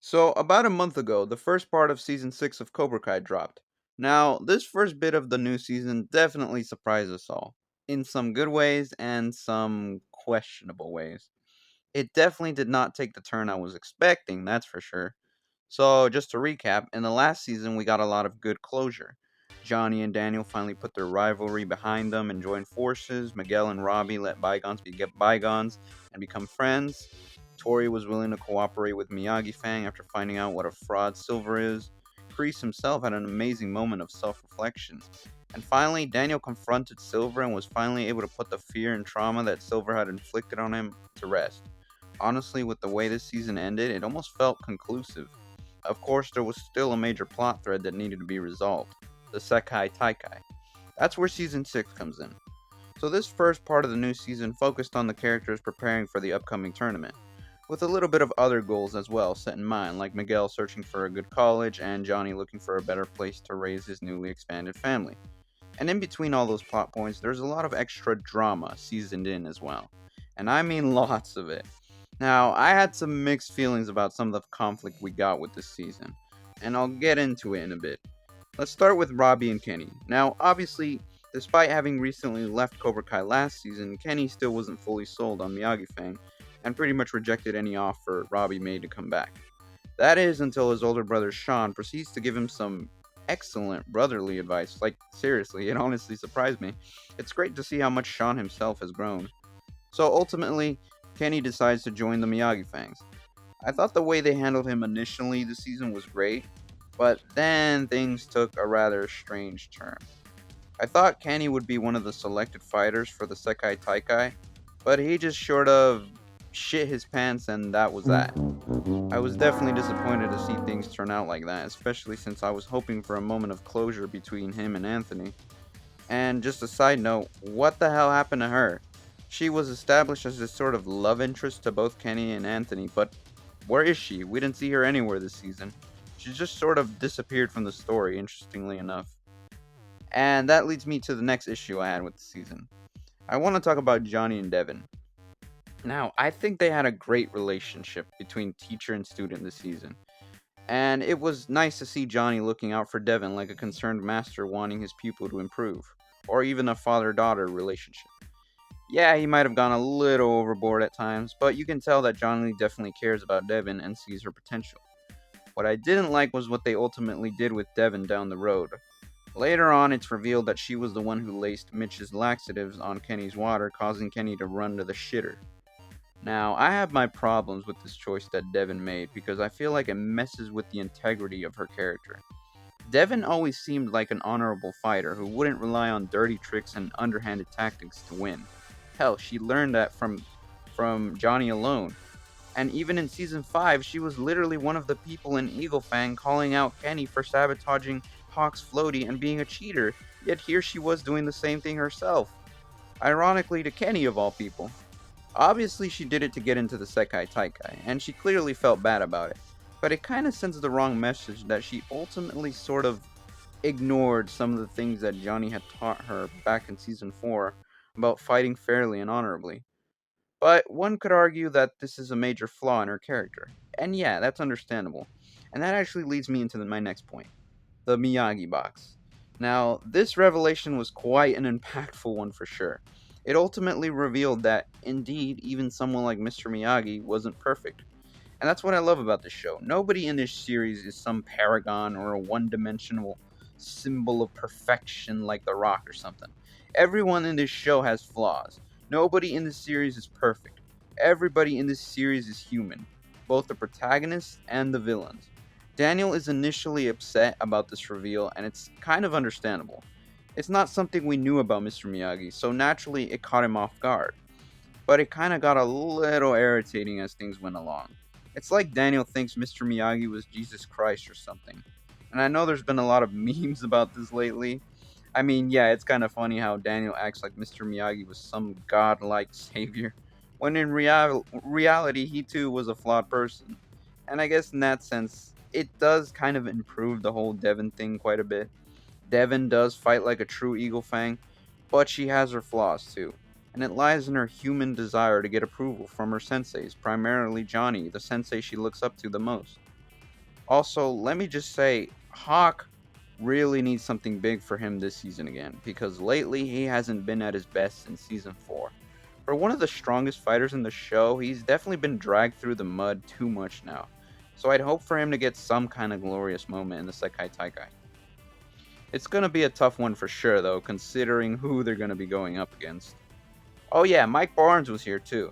So, about a month ago, the first part of season 6 of Cobra Kai dropped. Now, this first bit of the new season definitely surprised us all, in some good ways and some questionable ways. It definitely did not take the turn I was expecting, that's for sure. So, just to recap, in the last season, we got a lot of good closure. Johnny and Daniel finally put their rivalry behind them and joined forces. Miguel and Robbie let bygones be bygones and become friends. Tori was willing to cooperate with Miyagi Fang after finding out what a fraud Silver is. Kreese himself had an amazing moment of self reflection. And finally, Daniel confronted Silver and was finally able to put the fear and trauma that Silver had inflicted on him to rest. Honestly, with the way this season ended, it almost felt conclusive. Of course, there was still a major plot thread that needed to be resolved: the Sekai Taikai. That's where season 6 comes in. So, this first part of the new season focused on the characters preparing for the upcoming tournament, with a little bit of other goals as well set in mind, like Miguel searching for a good college and Johnny looking for a better place to raise his newly expanded family. And in between all those plot points, there's a lot of extra drama seasoned in as well. And I mean lots of it. Now, I had some mixed feelings about some of the conflict we got with this season, and I'll get into it in a bit. Let's start with Robbie and Kenny. Now, obviously, despite having recently left Cobra Kai last season, Kenny still wasn't fully sold on Miyagi Fang, and pretty much rejected any offer Robbie made to come back. That is until his older brother Sean proceeds to give him some excellent brotherly advice. Like, seriously, it honestly surprised me. It's great to see how much Sean himself has grown. So ultimately, Kenny decides to join the Miyagi Fangs. I thought the way they handled him initially this season was great, but then things took a rather strange turn. I thought Kenny would be one of the selected fighters for the Sekai Taikai, but he just sort of shit his pants and that was that. I was definitely disappointed to see things turn out like that, especially since I was hoping for a moment of closure between him and Anthony. And just a side note, what the hell happened to her? She was established as this sort of love interest to both Kenny and Anthony, but where is she? We didn't see her anywhere this season. She just sort of disappeared from the story, interestingly enough. And that leads me to the next issue I had with the season. I want to talk about Johnny and Devin. Now, I think they had a great relationship between teacher and student this season. And it was nice to see Johnny looking out for Devin like a concerned master wanting his pupil to improve, or even a father daughter relationship. Yeah, he might have gone a little overboard at times, but you can tell that Johnny definitely cares about Devin and sees her potential. What I didn't like was what they ultimately did with Devin down the road. Later on, it's revealed that she was the one who laced Mitch's laxatives on Kenny's water, causing Kenny to run to the shitter. Now, I have my problems with this choice that Devin made because I feel like it messes with the integrity of her character. Devin always seemed like an honorable fighter who wouldn't rely on dirty tricks and underhanded tactics to win. Hell, she learned that from Johnny alone. And even in season 5, she was literally one of the people in Eagle Fang calling out Kenny for sabotaging Hawk's floaty and being a cheater, yet here she was doing the same thing herself. Ironically to Kenny of all people. Obviously, she did it to get into the Sekai Taikai, and she clearly felt bad about it. But it kind of sends the wrong message that she ultimately sort of ignored some of the things that Johnny had taught her back in season 4 about fighting fairly and honorably. But one could argue that this is a major flaw in her character. And yeah, that's understandable. And that actually leads me into my next point: the Miyagi box. Now, this revelation was quite an impactful one for sure. It ultimately revealed that, indeed, even someone like Mr. Miyagi wasn't perfect. And that's what I love about this show. Nobody in this series is some paragon or a one dimensional symbol of perfection like The Rock or something. Everyone in this show has flaws. Nobody in this series is perfect. Everybody in this series is human, both the protagonists and the villains. Daniel is initially upset about this reveal, and it's kind of understandable. It's not something we knew about Mr. Miyagi, so naturally it caught him off guard. But it kind of got a little irritating as things went along. It's like Daniel thinks Mr. Miyagi was Jesus Christ or something. And I know there's been a lot of memes about this lately. I mean, yeah, it's kind of funny how Daniel acts like Mr. Miyagi was some godlike savior, when in reality, he too was a flawed person. And I guess in that sense, it does kind of improve the whole Devin thing quite a bit. Devin does fight like a true Eagle Fang, but she has her flaws too. And it lies in her human desire to get approval from her senseis, primarily Johnny, the sensei she looks up to the most. Also, let me just say, Hawk really needs something big for him this season again, because lately he hasn't been at his best since season 4. For one of the strongest fighters in the show, he's definitely been dragged through the mud too much now. So I'd hope for him to get some kind of glorious moment in the Sekai Taikai. It's gonna be a tough one for sure though, considering who they're gonna be going up against. Oh yeah, Mike Barnes was here too.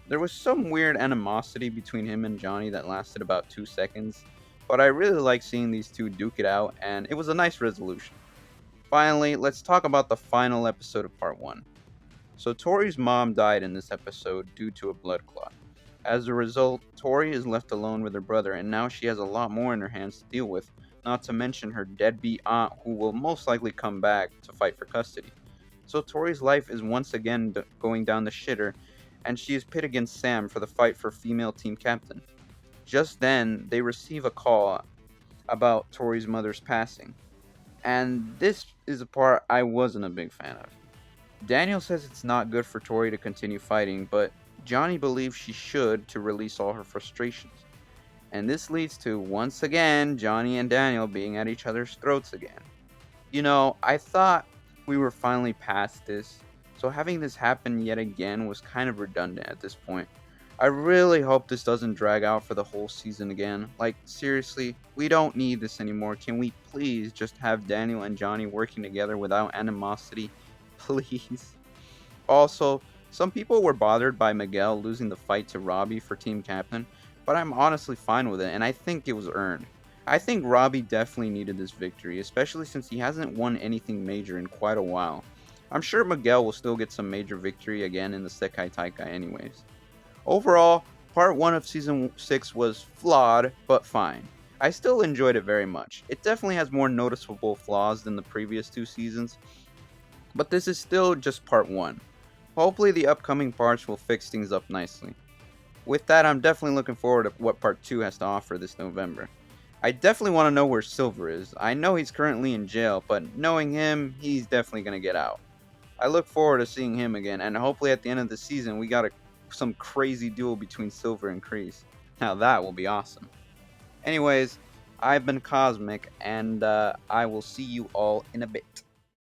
There was some weird animosity between him and Johnny that lasted about 2 seconds, but I really like seeing these two duke it out, and it was a nice resolution. Finally, let's talk about the final episode of part 1. So Tori's mom died in this episode due to a blood clot. As a result, Tori is left alone with her brother, and now she has a lot more in her hands to deal with, not to mention her deadbeat aunt who will most likely come back to fight for custody. So Tori's life is once again going down the shitter, and she is pit against Sam for the fight for female team captain. Just then, they receive a call about Tori's mother's passing, and this is a part I wasn't a big fan of. Daniel says it's not good for Tori to continue fighting, but Johnny believes she should to release all her frustrations. And this leads to, once again, Johnny and Daniel being at each other's throats again. I thought we were finally past this, so having this happen yet again was kind of redundant at this point. I really hope this doesn't drag out for the whole season again. Like, seriously, we don't need this anymore. Can we please just have Daniel and Johnny working together without animosity? Please. Also, some people were bothered by Miguel losing the fight to Robbie for team captain, but I'm honestly fine with it, and I think it was earned. I think Robbie definitely needed this victory, especially since he hasn't won anything major in quite a while. I'm sure Miguel will still get some major victory again in the Sekai Taikai anyways. Overall, part 1 of season 6 was flawed, but fine. I still enjoyed it very much. It definitely has more noticeable flaws than the previous 2 seasons, but this is still just part 1. Hopefully the upcoming parts will fix things up nicely. With that, I'm definitely looking forward to what part 2 has to offer this November. I definitely want to know where Silver is. I know he's currently in jail, but knowing him, he's definitely going to get out. I look forward to seeing him again, and hopefully at the end of the season, we got some crazy duel between Silver and Kreese. Now that will be awesome. Anyways, I've been Cozzmic, and I will see you all in a bit.